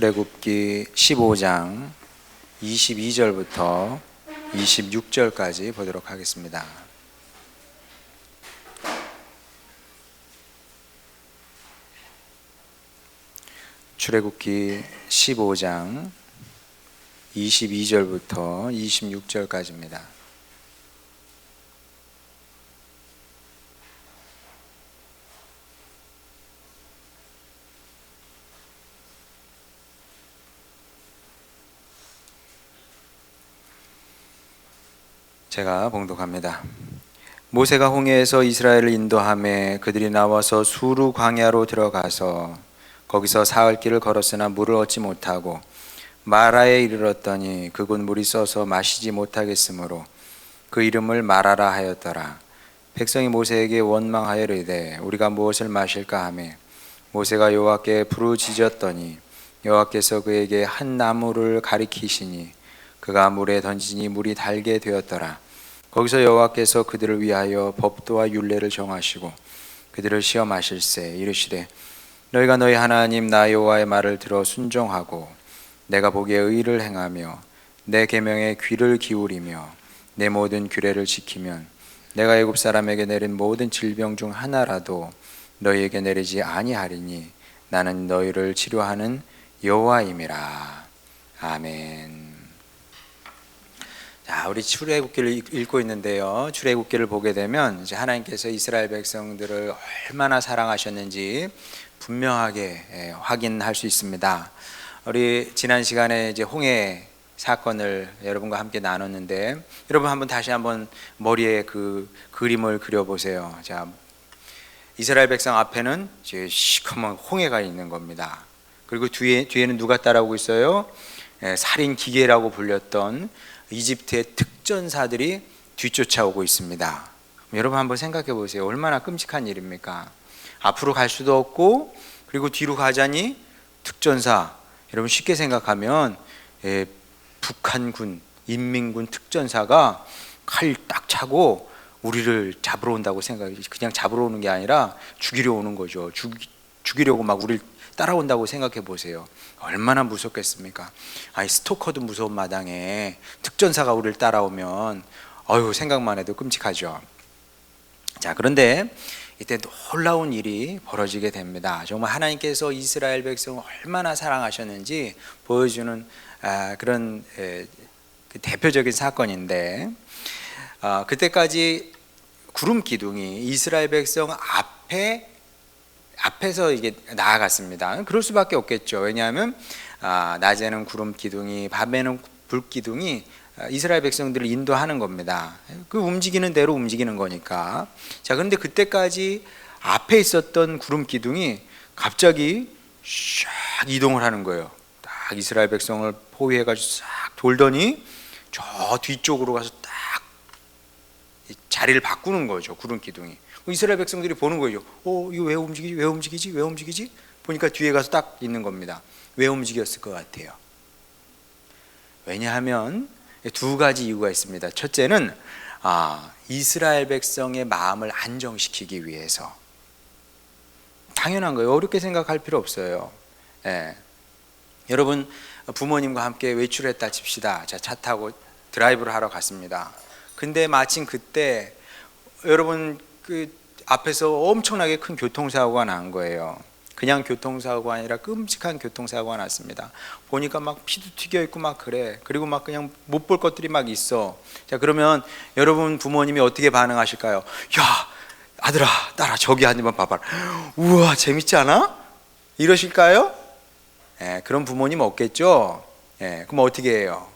출애굽기 15장 22절부터 26절까지 보도록 하겠습니다. 출애굽기 15장 22절부터 26절까지입니다. 제가 봉독합니다. 모세가 홍해에서 이스라엘을 인도하매 그들이 나와서 수르 광야로 들어가서 거기서 사흘 길을 걸었으나 물을 얻지 못하고 마라에 이르렀더니 그곳 물이 써서 마시지 못하겠으므로 그 이름을 마라라 하였더라. 백성이 모세에게 원망하여 이르되 우리가 무엇을 마실까 하며 모세가 여호와께 부르짖었더니 여호와께서 그에게 한 나무를 가리키시니 그가 물에 던지니 물이 달게 되었더라. 거기서 여호와께서 그들을 위하여 법도와 율례를 정하시고 그들을 시험하실세 이르시되 너희가 너희 하나님 나 여호와의 말을 들어 순종하고 내가 보기에 의를 행하며 내 계명에 귀를 기울이며 내 모든 규례를 지키면 내가 애굽 사람에게 내린 모든 질병 중 하나라도 너희에게 내리지 아니하리니 나는 너희를 치료하는 여호와임이라. 아멘. 자, 우리 출애굽기를 읽고 있는데요. 출애굽기를 보게 되면 이제 하나님께서 이스라엘 백성들을 얼마나 사랑하셨는지 분명하게 확인할 수 있습니다. 우리 지난 시간에 이제 홍해 사건을 여러분과 함께 나눴는데 여러분 다시 한번 머리에 그 그림을 그려보세요. 자, 이스라엘 백성 앞에는 이제 시커먼 홍해가 있는 겁니다. 그리고 뒤에는 누가 따라오고 있어요? 살인 기계라고 불렸던 이집트의 특전사들이 뒤쫓아오고 있습니다. 여러분 한번 생각해 보세요. 얼마나 끔찍한 일입니까? 앞으로 갈 수도 없고 그리고 뒤로 가자니 특전사. 여러분 쉽게 생각하면 북한군, 인민군 특전사가 칼 딱 차고 우리를 잡으러 온다고 생각해. 그냥 잡으러 오는 게 아니라 죽이려 오는 거죠. 죽이려고 막 우리를 따라온다고 생각해 보세요. 얼마나 무섭겠습니까? 아니 스토커도 무서운 마당에 특전사가 우리를 따라오면 생각만 해도 끔찍하죠. 자, 그런데 이때 놀라운 일이 벌어지게 됩니다. 정말 하나님께서 이스라엘 백성을 얼마나 사랑하셨는지 보여주는 그런 대표적인 사건인데 그때까지 구름 기둥이 이스라엘 백성 앞에서 이게 나아갔습니다. 그럴 수밖에 없겠죠. 왜냐하면 낮에는 구름 기둥이, 밤에는 불 기둥이 이스라엘 백성들을 인도하는 겁니다. 그 움직이는 대로 움직이는 거니까. 자, 그런데 그때까지 앞에 있었던 구름 기둥이 갑자기 샥 이동을 하는 거예요. 딱 이스라엘 백성을 포위해가지고 싹 돌더니 저 뒤쪽으로 가서 딱 자리를 바꾸는 거죠. 구름 기둥이. 이스라엘 백성들이 보는 거예요. 이거 왜 움직이지? 왜 움직이지? 왜 움직이지? 보니까 뒤에 가서 딱 있는 겁니다. 왜 움직였을 것 같아요? 왜냐하면 두 가지 이유가 있습니다. 첫째는 이스라엘 백성의 마음을 안정시키기 위해서. 당연한 거예요. 어렵게 생각할 필요 없어요. 여러분 부모님과 함께 외출했다 칩시다. 자, 차 타고 드라이브를 하러 갔습니다. 근데 마침 그때 여러분 그 앞에서 엄청나게 큰 교통사고가 난 거예요. 그냥 교통사고가 아니라 끔찍한 교통사고가 났습니다. 보니까 막 피도 튀겨 있고 막 그래. 그리고 막 그냥 못 볼 것들이 막 있어. 자, 그러면 여러분 부모님이 어떻게 반응하실까요? 야, 아들아, 딸아, 저기 한번 봐봐라. 우와, 재밌지 않아? 이러실까요? 그런 부모님 없겠죠? 그럼 어떻게 해요?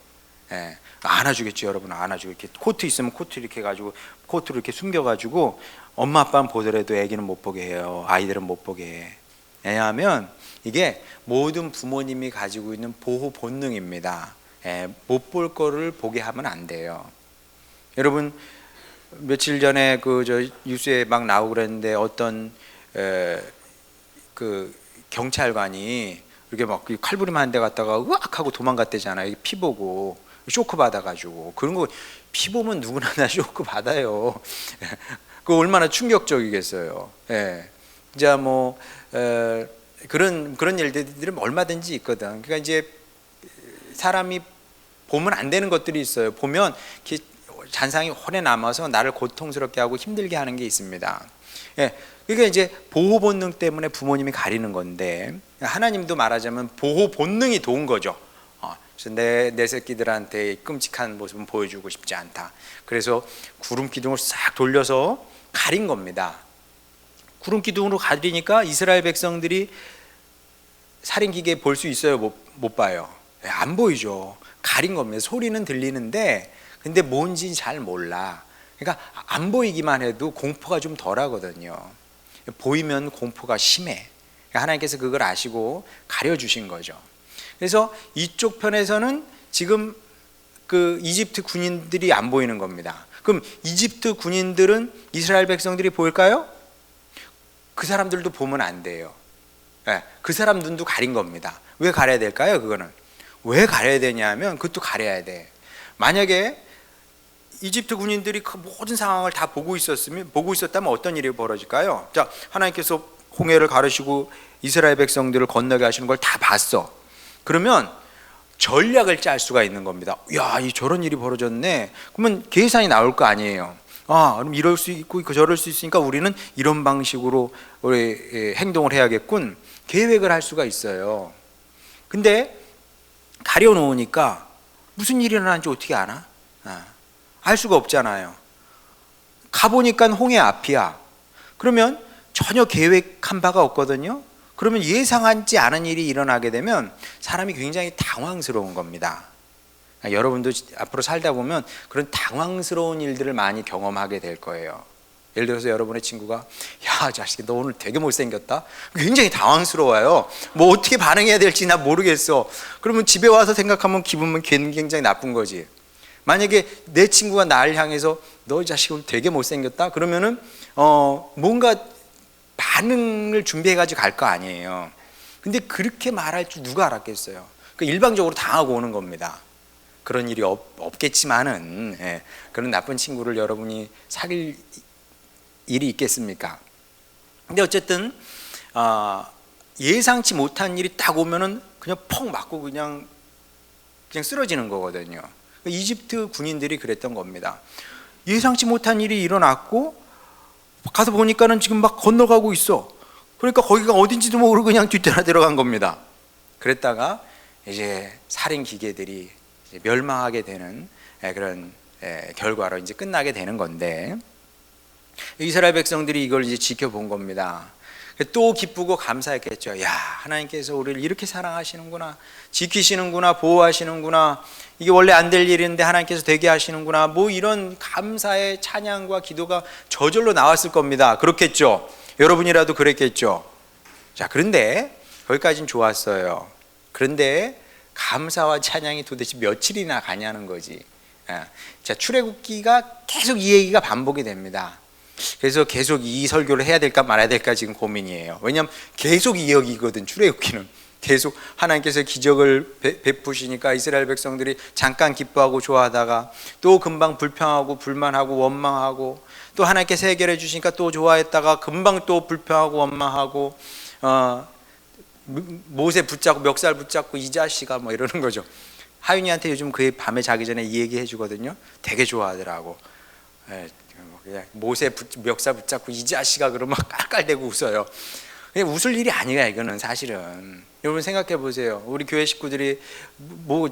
안아주겠죠, 여러분. 안아주고 이렇게 코트 있으면 코트 이렇게 해가지고 코트로 이렇게 숨겨가지고 엄마 아빠는 보더라도 애기는 못 보게 해요. 아이들은 못 보게 해. 왜냐하면 이게 모든 부모님이 가지고 있는 보호 본능입니다. 못 볼 거를 보게 하면 안 돼요. 여러분 며칠 전에 뉴스에 막 나오고 그랬는데 어떤 그 경찰관이 이렇게 막 칼부림하는 데 갔다가 으악 하고 도망갔대잖아요. 피 보고 쇼크 받아가지고. 그런 거 피 보면 누구나 다 쇼크 받아요. 그 얼마나 충격적이겠어요. 자, 그런 일들은 얼마든지 있거든. 그러니까 이제 사람이 보면 안 되는 것들이 있어요. 보면 잔상이 오래 남아서 나를 고통스럽게 하고 힘들게 하는 게 있습니다. 예, 그게 이제 보호 본능 때문에 부모님이 가리는 건데, 하나님도 말하자면 보호 본능이 도운 거죠. 그래서 내 새끼들한테 끔찍한 모습은 보여주고 싶지 않다. 그래서 구름 기둥을 싹 돌려서 가린 겁니다. 구름 기둥으로 가리니까 이스라엘 백성들이 살인 기계 볼 수 있어요? 못 봐요? 안 보이죠. 가린 겁니다. 소리는 들리는데 근데 뭔지 잘 몰라. 그러니까 안 보이기만 해도 공포가 좀 덜하거든요. 보이면 공포가 심해. 하나님께서 그걸 아시고 가려주신 거죠. 그래서 이쪽 편에서는 지금 그 이집트 군인들이 안 보이는 겁니다. 그럼 이집트 군인들은 이스라엘 백성들이 보일까요? 그 사람들도 보면 안 돼요. 그 사람 눈도 가린 겁니다. 왜 가려야 될까요? 그거는 왜 가려야 되냐면 그것도 가려야 돼. 만약에 이집트 군인들이 그 모든 상황을 다 보고 있었다면 어떤 일이 벌어질까요? 자, 하나님께서 홍해를 가르시고 이스라엘 백성들을 건너게 하시는 걸 다 봤어. 그러면 전략을 짤 수가 있는 겁니다. 야, 저런 일이 벌어졌네. 그러면 계산이 나올 거 아니에요. 그럼 이럴 수 있고 저럴 수 있으니까 우리는 이런 방식으로 우리 행동을 해야겠군. 계획을 할 수가 있어요. 근데 가려놓으니까 무슨 일이 일어나는지 어떻게 아나? 알 수가 없잖아요. 가보니까 홍해 앞이야. 그러면 전혀 계획한 바가 없거든요. 그러면 예상하지 않은 일이 일어나게 되면 사람이 굉장히 당황스러운 겁니다. 여러분도 앞으로 살다 보면 그런 당황스러운 일들을 많이 경험하게 될 거예요. 예를 들어서 여러분의 친구가 야 자식이 너 오늘 되게 못생겼다. 굉장히 당황스러워요. 뭐 어떻게 반응해야 될지 나 모르겠어. 그러면 집에 와서 생각하면 기분은 굉장히 나쁜 거지. 만약에 내 친구가 나를 향해서 너 자식 오늘 되게 못생겼다. 그러면은 뭔가 반응을 준비해가지고 갈 거 아니에요. 근데 그렇게 말할 줄 누가 알았겠어요. 일방적으로 당하고 오는 겁니다. 그런 일이 없겠지만은 그런 나쁜 친구를 여러분이 사귈 일이 있겠습니까? 근데 어쨌든 예상치 못한 일이 딱 오면은 그냥 펑 맞고 그냥 쓰러지는 거거든요. 이집트 군인들이 그랬던 겁니다. 예상치 못한 일이 일어났고 가서 보니까는 지금 막 건너가고 있어. 그러니까 거기가 어딘지도 모르고 그냥 뒤따라 들어간 겁니다. 그랬다가 이제 살인 기계들이 이제 멸망하게 되는 그런 결과로 이제 끝나게 되는 건데, 이스라엘 백성들이 이걸 이제 지켜본 겁니다. 또 기쁘고 감사했겠죠. 야, 하나님께서 우리를 이렇게 사랑하시는구나, 지키시는구나, 보호하시는구나, 이게 원래 안 될 일인데 하나님께서 되게 하시는구나, 뭐 이런 감사의 찬양과 기도가 저절로 나왔을 겁니다. 그렇겠죠. 여러분이라도 그랬겠죠. 자, 그런데 거기까지는 좋았어요. 그런데 감사와 찬양이 도대체 며칠이나 가냐는 거지. 자, 출애굽기가 계속 이 얘기가 반복이 됩니다. 그래서 계속 이 설교를 해야 될까 말아야 될까 지금 고민이에요. 왜냐하면 계속 이 얘기거든. 출애굽기는 계속 하나님께서 기적을 베푸시니까 이스라엘 백성들이 잠깐 기뻐하고 좋아하다가 또 금방 불평하고 불만하고 원망하고, 또 하나님께서 해결해 주시니까 또 좋아했다가 금방 또 불평하고 원망하고, 모세 붙잡고 멱살 붙잡고 이 자식아 뭐 이러는 거죠. 하윤이한테 요즘 그 밤에 자기 전에 이 얘기 해주거든요. 되게 좋아하더라고. 그냥 모세 멱살 붙잡고 이 자식아 그러면 깔깔대고 웃어요. 그냥 웃을 일이 아니야 이거는 사실은. 여러분 생각해 보세요. 우리 교회 식구들이 뭐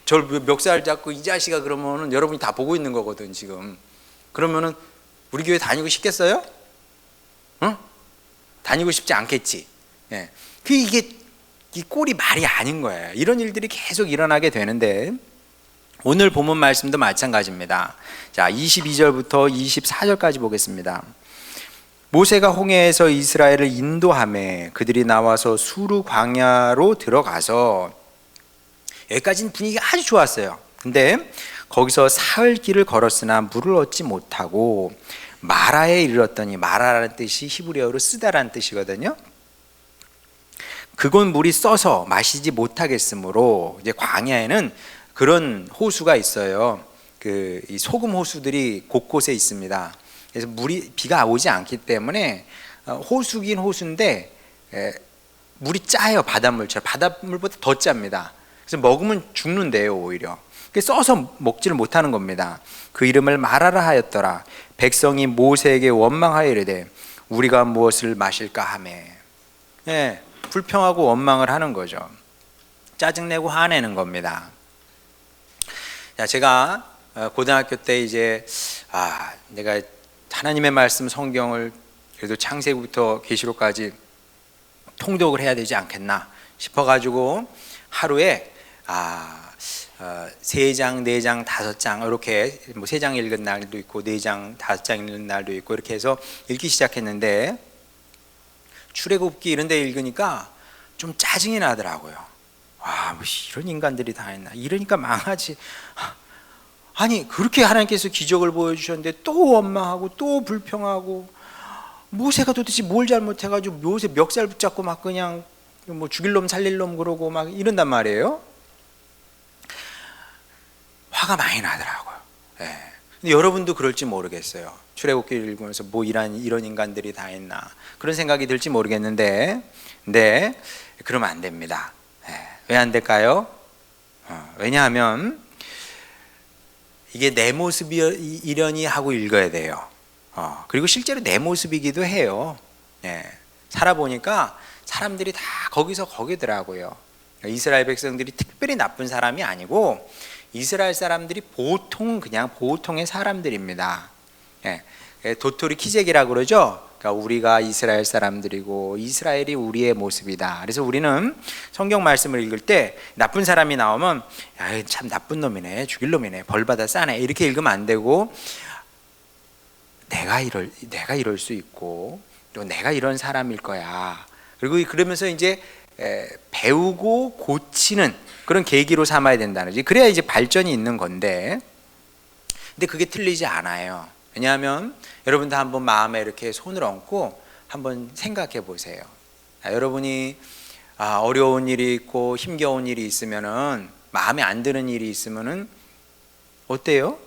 절 멱살 잡고 이 자식아 그러면은 여러분이 다 보고 있는 거거든 지금. 그러면은 우리 교회 다니고 싶겠어요? 응? 다니고 싶지 않겠지. 예. 이게 이 꼴이 말이 아닌 거예요. 이런 일들이 계속 일어나게 되는데, 오늘 본문 말씀도 마찬가지입니다. 자, 22절부터 24절까지 보겠습니다. 모세가 홍해에서 이스라엘을 인도하매 그들이 나와서 수르 광야로 들어가서, 여기까지는 분위기가 아주 좋았어요. 근데 거기서 사흘 길을 걸었으나 물을 얻지 못하고 마라에 이르렀더니, 마라라는 뜻이 히브리어로 쓰다라는 뜻이거든요. 그곳 물이 써서 마시지 못하겠으므로, 이제 광야에는 그런 호수가 있어요. 이 소금 호수들이 곳곳에 있습니다. 그래서 비가 오지 않기 때문에 호수긴 호수인데 물이 짜요. 바닷물처럼. 바닷물보다 더 짭니다. 그래서 먹으면 죽는데요, 오히려. 써서 먹지를 못하는 겁니다. 그 이름을 마라라 하였더라. 백성이 모세에게 원망하여 이르되 우리가 무엇을 마실까 하매. 예, 불평하고 원망을 하는 거죠. 짜증내고 화내는 겁니다. 자, 제가 고등학교 때 이제 내가 하나님의 말씀 성경을 그래도 창세기부터 계시록까지 통독을 해야 되지 않겠나 싶어가지고 하루에 3장, 4장, 5장 이렇게 뭐 3장 읽은 날도 있고 4장, 5장 읽는 날도 있고 이렇게 해서 읽기 시작했는데 출애굽기 이런 데 읽으니까 좀 짜증이 나더라고요. 뭐 이런 인간들이 다 했나, 이러니까 망하지. 아니 그렇게 하나님께서 기적을 보여주셨는데 또 원망하고 또 불평하고, 모세가 도대체 뭘 잘못해가지고 모세 멱살 붙잡고 막 그냥 뭐 죽일 놈 살릴 놈 그러고 막 이런단 말이에요. 화가 많이 나더라고요. 예. 근데 여러분도 그럴지 모르겠어요. 출애굽기를 읽으면서 뭐 이런 인간들이 다 했나 그런 생각이 들지 모르겠는데, 네, 그러면 안 됩니다. 예. 왜 안 될까요? 왜냐하면 이게 내 모습이려니 하고 읽어야 돼요. 그리고 실제로 내 모습이기도 해요. 예. 살아보니까 사람들이 다 거기서 거기더라고요. 이스라엘 백성들이 특별히 나쁜 사람이 아니고 이스라엘 사람들이 보통 그냥 보통의 사람들입니다. 예. 도토리 키재기라고 그러죠. 그러니까 우리가 이스라엘 사람들이고 이스라엘이 우리의 모습이다. 그래서 우리는 성경 말씀을 읽을 때 나쁜 사람이 나오면 참 나쁜 놈이네, 죽일 놈이네, 벌 받아 싸네 이렇게 읽으면 안 되고, 내가 이럴 수 있고 또 내가 이런 사람일 거야. 그리고 그러면서 이제 배우고 고치는 그런 계기로 삼아야 된다는 거지. 그래야 이제 발전이 있는 건데, 근데 그게 틀리지 않아요. 왜냐하면 여러분 다 한번 마음에 이렇게 손을 얹고 한번 생각해 보세요. 여러분이 어려운 일이 있고 힘겨운 일이 있으면은, 마음에 안 드는 일이 있으면은 어때요?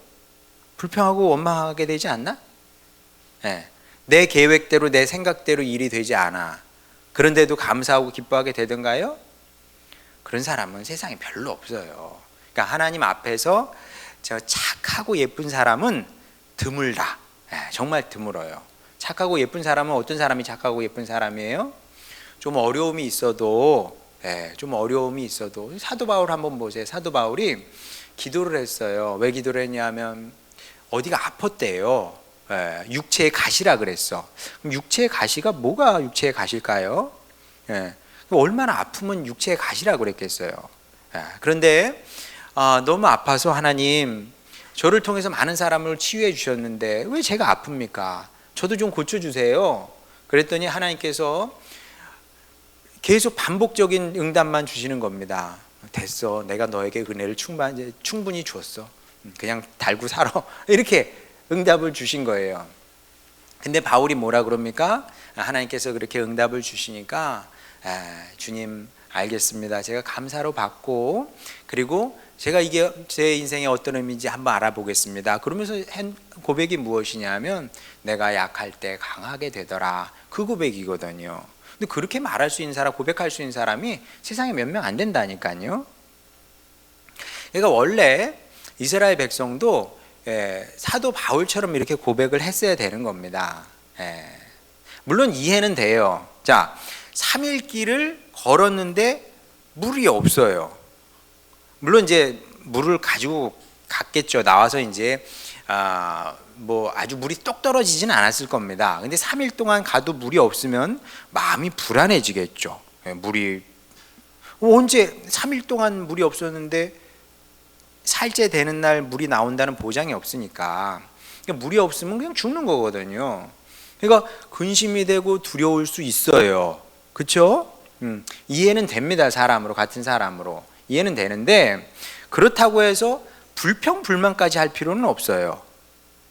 불평하고 원망하게 되지 않나? 네. 내 계획대로 내 생각대로 일이 되지 않아. 그런데도 감사하고 기뻐하게 되던가요? 그런 사람은 세상에 별로 없어요. 그러니까 하나님 앞에서 저 착하고 예쁜 사람은 드물다. 정말 드물어요. 착하고 예쁜 사람은 어떤 사람이 착하고 예쁜 사람이에요? 좀 어려움이 있어도 사도 바울 한번 보세요. 사도 바울이 기도를 했어요. 왜 기도를 했냐면 어디가 아팠대요. 육체의 가시라 그랬어. 그럼 육체의 가시가 뭐가 육체의 가실까요? 얼마나 아프면 육체의 가시라 그랬겠어요. 그런데 너무 아파서 하나님, 저를 통해서 많은 사람을 치유해 주셨는데 왜 제가 아픕니까? 저도 좀 고쳐주세요. 그랬더니 하나님께서 계속 반복적인 응답만 주시는 겁니다. 됐어, 내가 너에게 은혜를 충분히 줬어. 그냥 달고 살아. 이렇게 응답을 주신 거예요. 근데 바울이 뭐라 그럽니까? 하나님께서 그렇게 응답을 주시니까 주님 알겠습니다. 제가 감사로 받고, 그리고 제가 이게 제 인생의 어떤 의미인지 한번 알아보겠습니다. 그러면서 한 고백이 무엇이냐면 내가 약할 때 강하게 되더라. 그 고백이거든요. 근데 그렇게 말할 수 있는 사람, 고백할 수 있는 사람이 세상에 몇 명 안 된다니까요. 그러니까 원래 이스라엘 백성도 사도 바울처럼 이렇게 고백을 했어야 되는 겁니다. 물론 이해는 돼요. 자, 3일 길을 걸었는데 물이 없어요. 물론 이제 물을 가지고 갔겠죠. 나와서 이제 뭐 아주 물이 똑 떨어지지는 않았을 겁니다. 근데 3일 동안 가도 물이 없으면 마음이 불안해지겠죠. 물이 언제 3일 동안 물이 없었는데 4일째 되는 날 물이 나온다는 보장이 없으니까, 그러니까 물이 없으면 그냥 죽는 거거든요. 그러니까 근심이 되고 두려울 수 있어요. 그렇죠? 이해는 됩니다. 사람으로, 같은 사람으로 이해는 되는데 그렇다고 해서 불평 불만까지 할 필요는 없어요.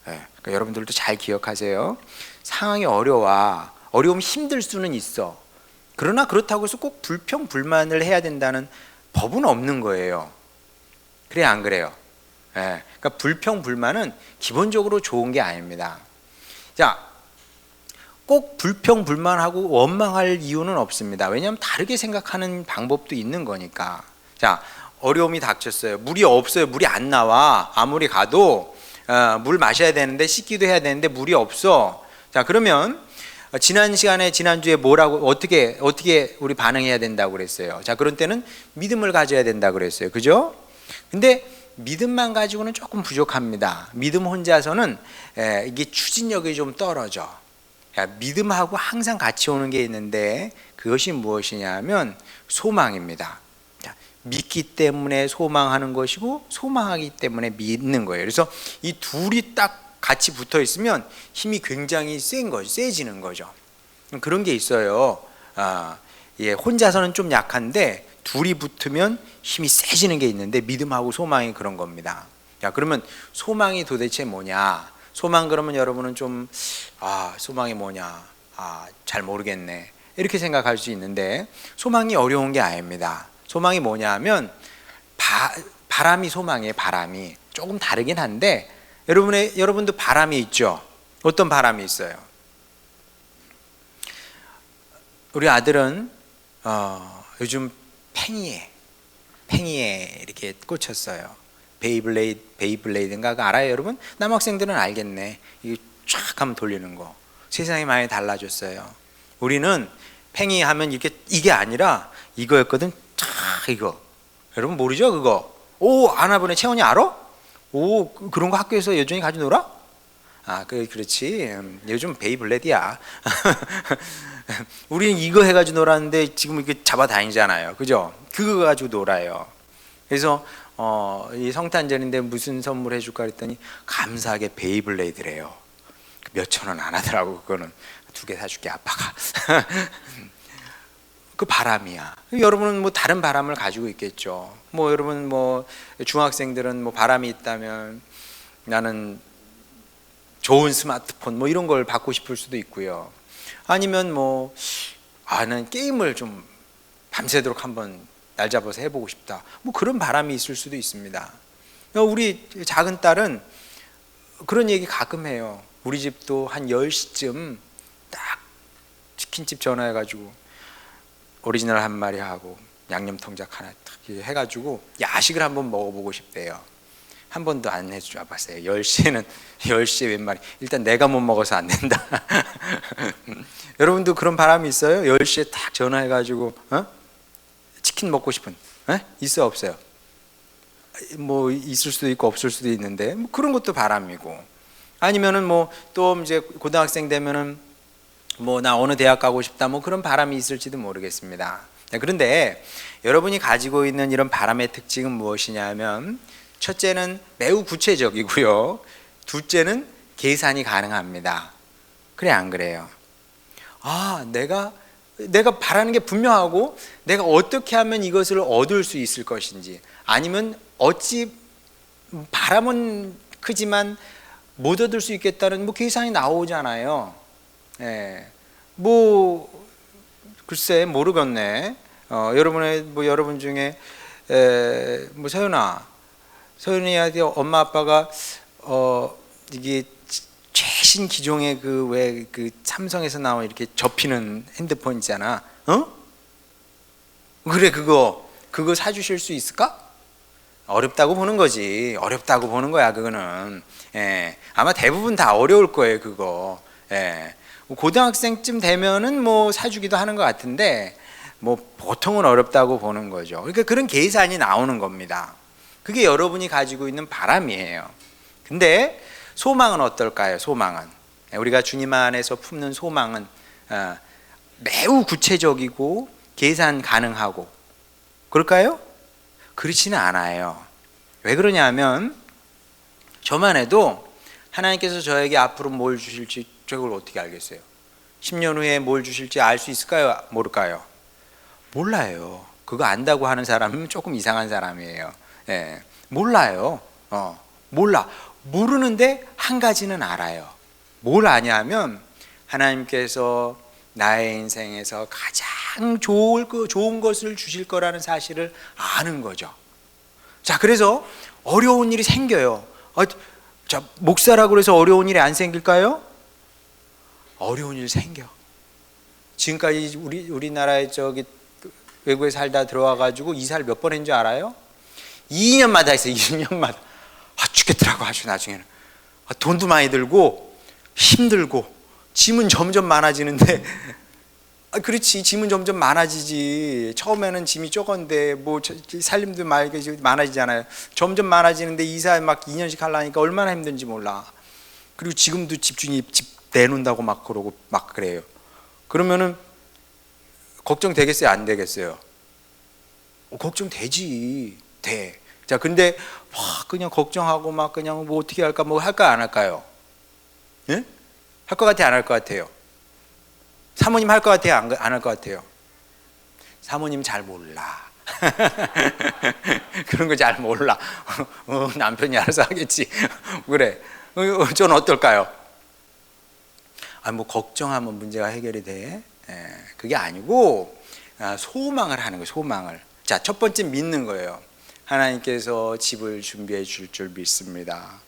그러니까 여러분들도 잘 기억하세요. 상황이 어려우면 힘들 수는 있어. 그러나 그렇다고 해서 꼭 불평 불만을 해야 된다는 법은 없는 거예요. 그래 안 그래요? 그러니까 불평 불만은 기본적으로 좋은 게 아닙니다. 자, 꼭 불평불만하고 원망할 이유는 없습니다. 왜냐하면 다르게 생각하는 방법도 있는 거니까. 자, 어려움이 닥쳤어요. 물이 없어요. 물이 안 나와. 아무리 가도 물 마셔야 되는데, 씻기도 해야 되는데 물이 없어. 자, 그러면 지난주에 뭐라고 어떻게 우리 반응해야 된다고 그랬어요. 자, 그런 때는 믿음을 가져야 된다고 그랬어요. 그죠? 근데 믿음만 가지고는 조금 부족합니다. 믿음 혼자서는 이게 추진력이 좀 떨어져. 믿음하고 항상 같이 오는 게 있는데, 그것이 무엇이냐면 소망입니다. 믿기 때문에 소망하는 것이고, 소망하기 때문에 믿는 거예요. 그래서 이 둘이 딱 같이 붙어 있으면 힘이 굉장히 세지는 거죠. 그런 게 있어요. 혼자서는 좀 약한데 둘이 붙으면 힘이 세지는 게 있는데, 믿음하고 소망이 그런 겁니다. 자, 그러면 소망이 도대체 뭐냐? 소망, 그러면 여러분은 좀 소망이 뭐냐? 잘 모르겠네. 이렇게 생각할 수 있는데, 소망이 어려운 게 아닙니다. 소망이 뭐냐면 바람이 소망이에요. 바람이 조금 다르긴 한데, 여러분도 바람이 있죠. 어떤 바람이 있어요? 우리 아들은 요즘 팽이에 이렇게 꽂혔어요. 베이블레이드인가 알아요, 여러분? 남학생들은 알겠네. 이거 쫙 하면 돌리는 거. 세상이 많이 달라졌어요. 우리는 팽이 하면 이게 아니라 이거였거든. 쫙 이거. 여러분 모르죠, 그거? 오, 아나 보네. 채원이 알아? 오, 그런 거 학교에서 여전히 가지고 놀아? 그렇지. 요즘 베이블레드야. 우리는 이거 해가지고 놀았는데 지금 이렇게 잡아다니잖아요. 그죠? 그거 가지고 놀아요. 그래서 이 성탄절인데 무슨 선물 해줄까 그랬더니 감사하게 베이블레이드래요. 몇천 원 안 하더라고. 그거는 2개 사줄게, 아빠가. 그 바람이야. 여러분은 뭐 다른 바람을 가지고 있겠죠. 뭐 여러분 뭐 중학생들은 뭐 바람이 있다면 나는 좋은 스마트폰 뭐 이런 걸 받고 싶을 수도 있고요. 아니면 뭐 나는 게임을 좀 밤새도록 한번 날 잡아서 해보고 싶다. 뭐 그런 바람이 있을 수도 있습니다. 우리 작은 딸은 그런 얘기 가끔 해요. 우리 집도 한 10시쯤 딱 치킨집 전화해가지고 오리지널 한 마리 하고 양념통닭 하나 딱 해가지고 야식을 한번 먹어보고 싶대요. 한 번도 안 해줘 봤어요. 10시에 웬 말이. 일단 내가 못 먹어서 안 된다. 여러분도 그런 바람이 있어요? 10시에 딱 전화해가지고 치킨 먹고 싶은 있어 없어요? 뭐 있을 수도 있고 없을 수도 있는데, 뭐 그런 것도 바람이고, 아니면은 뭐 또 이제 고등학생 되면은 뭐 나 어느 대학 가고 싶다, 뭐 그런 바람이 있을지도 모르겠습니다. 그런데 여러분이 가지고 있는 이런 바람의 특징은 무엇이냐면, 첫째는 매우 구체적이고요, 둘째는 계산이 가능합니다. 그래 안 그래요? 내가 바라는 게 분명하고 내가 어떻게 하면 이것을 얻을 수 있을 것인지, 아니면 어찌 바람은 크지만 못 얻을 수 있겠다는 뭐 계산이 나오잖아요. 뭐 글쎄 모르겠네. 여러분 중에 뭐 서윤이한테 엄마 아빠가 이게 최신 기종의 그 삼성에서 나온 이렇게 접히는 핸드폰 있잖아. 그래, 그거 사주실 수 있을까? 어렵다고 보는 거지. 어렵다고 보는 거야, 그거는. 아마 대부분 다 어려울 거예요, 그거. 고등학생쯤 되면은 뭐 사주기도 하는 것 같은데, 뭐 보통은 어렵다고 보는 거죠. 그러니까 그런 계산이 나오는 겁니다. 그게 여러분이 가지고 있는 바람이에요. 근데 소망은 어떨까요? 소망은, 우리가 주님 안에서 품는 소망은 매우 구체적이고 계산 가능하고, 그럴까요? 그렇지는 않아요. 왜 그러냐면, 저만 해도 하나님께서 저에게 앞으로 뭘 주실지 저걸 어떻게 알겠어요? 10년 후에 뭘 주실지 알 수 있을까요? 모를까요? 몰라요. 그거 안다고 하는 사람은 조금 이상한 사람이에요. 몰라요. 몰라. 모르는데 한 가지는 알아요. 뭘 아냐면, 하나님께서 나의 인생에서 가장 좋은 것을 주실 거라는 사실을 아는 거죠. 자, 그래서 어려운 일이 생겨요. 자, 목사라고 해서 어려운 일이 안 생길까요? 어려운 일 생겨. 지금까지 우리나라에 외국에 살다 들어와 가지고 이사를 몇 번 한 줄 알아요? 2년마다 했어요. 2년마다. 죽겠더라고. 아주 나중에는 돈도 많이 들고 힘들고 짐은 점점 많아지는데 그렇지, 짐은 점점 많아지지. 처음에는 짐이 적은데 뭐 살림도 많아지잖아요. 점점 많아지는데 이사 막 2년씩 하려니까 얼마나 힘든지 몰라. 그리고 지금도 집주인이 집 내놓는다고 막 그러고 막 그래요. 그러면은 걱정되겠어요, 안 되겠어요? 걱정되지. 돼. 자, 근데 그냥 걱정하고 막 그냥 뭐 어떻게 할까, 뭐 할까 안 할까요? 예? 할 것 같아요, 안 할 것 같아요? 사모님 할 것 같아요, 안 할 것 같아요? 사모님 잘 몰라. 그런 거 잘 몰라. 남편이 알아서 하겠지. 그래. 저는 어떨까요? 뭐 걱정하면 문제가 해결이 돼. 그게 아니고 소망을 하는 거예요. 소망을. 자, 첫 번째 믿는 거예요. 하나님께서 집을 준비해 줄 줄 믿습니다.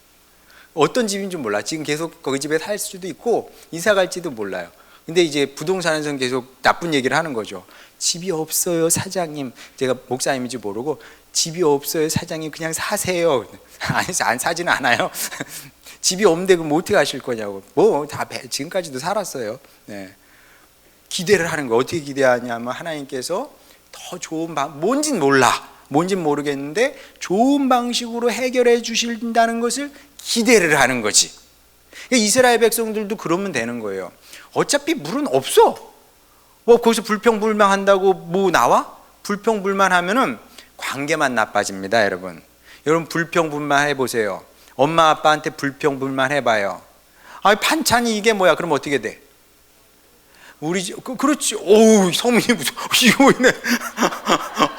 어떤 집인지 몰라. 지금 계속 거기 집에 살 수도 있고 이사 갈지도 몰라요. 근데 이제 부동산에서는 계속 나쁜 얘기를 하는 거죠. 집이 없어요, 사장님. 제가 목사님인지 모르고 집이 없어요, 사장님. 그냥 사세요. 안 사지는 않아요. 집이 없는데 그럼 어떻게 하실 거냐고. 뭐 다 지금까지도 살았어요. 네. 기대를 하는 거. 어떻게 기대하냐면 하나님께서 더 좋은 뭔진 몰라. 뭔진 모르겠는데 좋은 방식으로 해결해 주신다는 것을 기대를 하는 거지. 이스라엘 백성들도 그러면 되는 거예요. 어차피 물은 없어. 뭐 거기서 불평불만한다고 뭐 나와? 불평불만하면은 관계만 나빠집니다, 여러분. 여러분 불평불만 해보세요. 엄마 아빠한테 불평불만 해봐요. 반찬이 이게 뭐야? 그럼 어떻게 돼? 우리 집 그렇지. 오우, 성민이 무슨 이거 있네.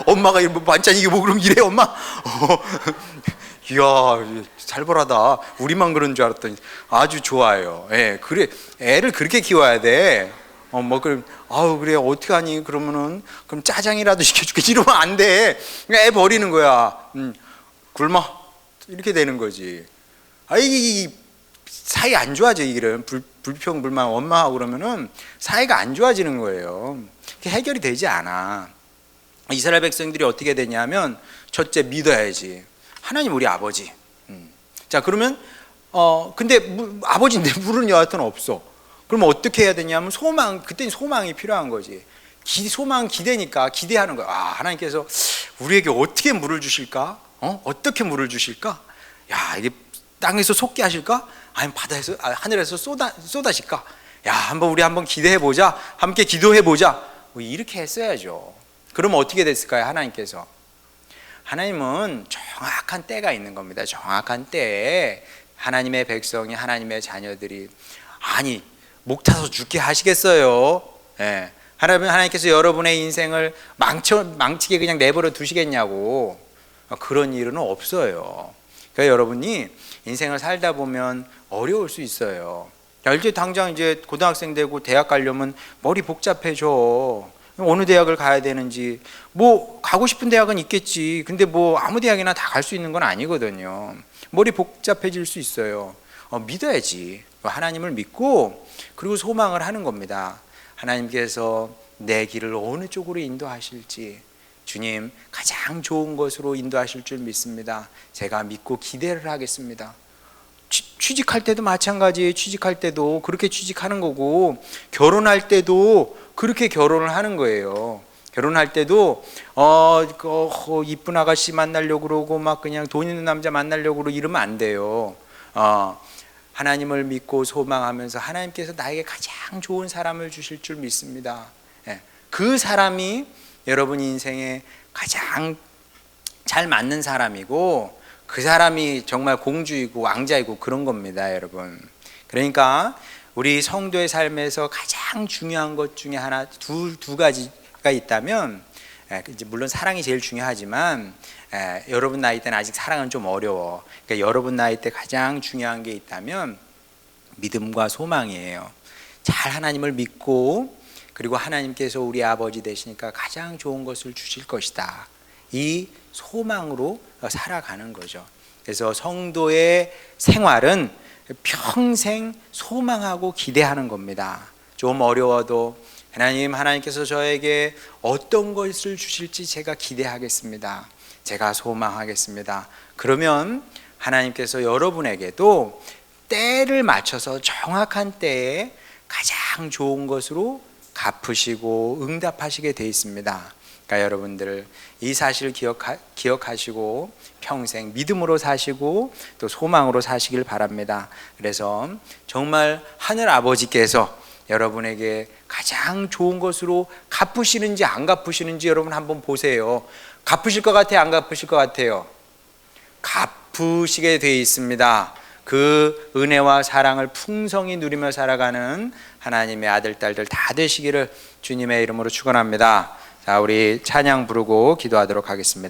엄마가 뭐 반찬 이게 뭐 그럼 이래 엄마? 이야, 살벌하다. 우리만 그런 줄 알았더니 아주 좋아요. 예, 그래. 애를 그렇게 키워야 돼. 뭐 그럼 그래 어떻게 하니? 그러면은 그럼 짜장이라도 시켜줄게. 이러면 안 돼. 애 버리는 거야. 굶어. 이렇게 되는 거지. 이 사이 안 좋아져. 이런 불평불만 엄마하고 그러면은 사이가 안 좋아지는 거예요. 해결이 되지 않아. 이스라엘 백성들이 어떻게 되냐면 첫째 믿어야지. 하나님 우리 아버지. 자, 그러면 근데 아버지인데 물은 여하튼 없어. 그러면 어떻게 해야 되냐면 그때는 소망이 필요한 거지. 소망 기대니까 기대하는 거야. 하나님께서 우리에게 어떻게 물을 주실까? 어떻게 물을 주실까? 야, 이게 땅에서 솟게 하실까? 아니면 바다에서 하늘에서 쏟아질까? 야, 우리 한번 기대해 보자. 함께 기도해 보자. 뭐 이렇게 했어야죠. 그러면 어떻게 됐을까요? 하나님은 정확한 때가 있는 겁니다. 정확한 때에 하나님의 백성이, 하나님의 자녀들이 목 타서 죽게 하시겠어요? 예. 하나님께서 여러분의 인생을 망치게 그냥 내버려 두시겠냐고. 그런 일은 없어요. 그러니까 여러분이 인생을 살다 보면 어려울 수 있어요. 이제 당장 이제 고등학생 되고 대학 가려면 머리 복잡해져. 어느 대학을 가야 되는지, 뭐 가고 싶은 대학은 있겠지. 근데 뭐 아무 대학이나 다 갈 수 있는 건 아니거든요. 머리 복잡해질 수 있어요. 믿어야지. 하나님을 믿고 그리고 소망을 하는 겁니다. 하나님께서 내 길을 어느 쪽으로 인도하실지, 주님 가장 좋은 것으로 인도하실 줄 믿습니다. 제가 믿고 기대를 하겠습니다. 취직할 때도 마찬가지예요. 취직할 때도 그렇게 취직하는 거고, 결혼할 때도 그렇게 결혼을 하는 거예요. 결혼할 때도 이쁜 아가씨 만나려고 그러고 막 그냥 돈 있는 남자 만나려고 그러고 이러면 안 돼요. 하나님을 믿고 소망하면서 하나님께서 나에게 가장 좋은 사람을 주실 줄 믿습니다. 그 사람이 여러분 인생에 가장 잘 맞는 사람이고, 그 사람이 정말 공주이고 왕자이고 그런 겁니다, 여러분. 그러니까 우리 성도의 삶에서 가장 중요한 것 중에 하나, 두 가지가 있다면, 이제 물론 사랑이 제일 중요하지만 여러분 나이 때는 아직 사랑은 좀 어려워. 그러니까 여러분 나이 때 가장 중요한 게 있다면 믿음과 소망이에요. 잘 하나님을 믿고, 그리고 하나님께서 우리 아버지 되시니까 가장 좋은 것을 주실 것이다. 이 소망으로 살아가는 거죠. 그래서 성도의 생활은 평생 소망하고 기대하는 겁니다. 좀 어려워도 하나님께서 저에게 어떤 것을 주실지 제가 기대하겠습니다. 제가 소망하겠습니다. 그러면 하나님께서 여러분에게도 때를 맞춰서 정확한 때에 가장 좋은 것으로 갚으시고 응답하시게 돼 있습니다. 그러니까 여러분들 이 사실을 기억하시고 평생 믿음으로 사시고 또 소망으로 사시길 바랍니다. 그래서 정말 하늘 아버지께서 여러분에게 가장 좋은 것으로 갚으시는지 안 갚으시는지 여러분 한번 보세요. 갚으실 것 같아요? 안 갚으실 것 같아요? 갚으시게 돼 있습니다. 그 은혜와 사랑을 풍성히 누리며 살아가는 하나님의 아들, 딸들 다 되시기를 주님의 이름으로 축원합니다. 자, 우리 찬양 부르고 기도하도록 하겠습니다.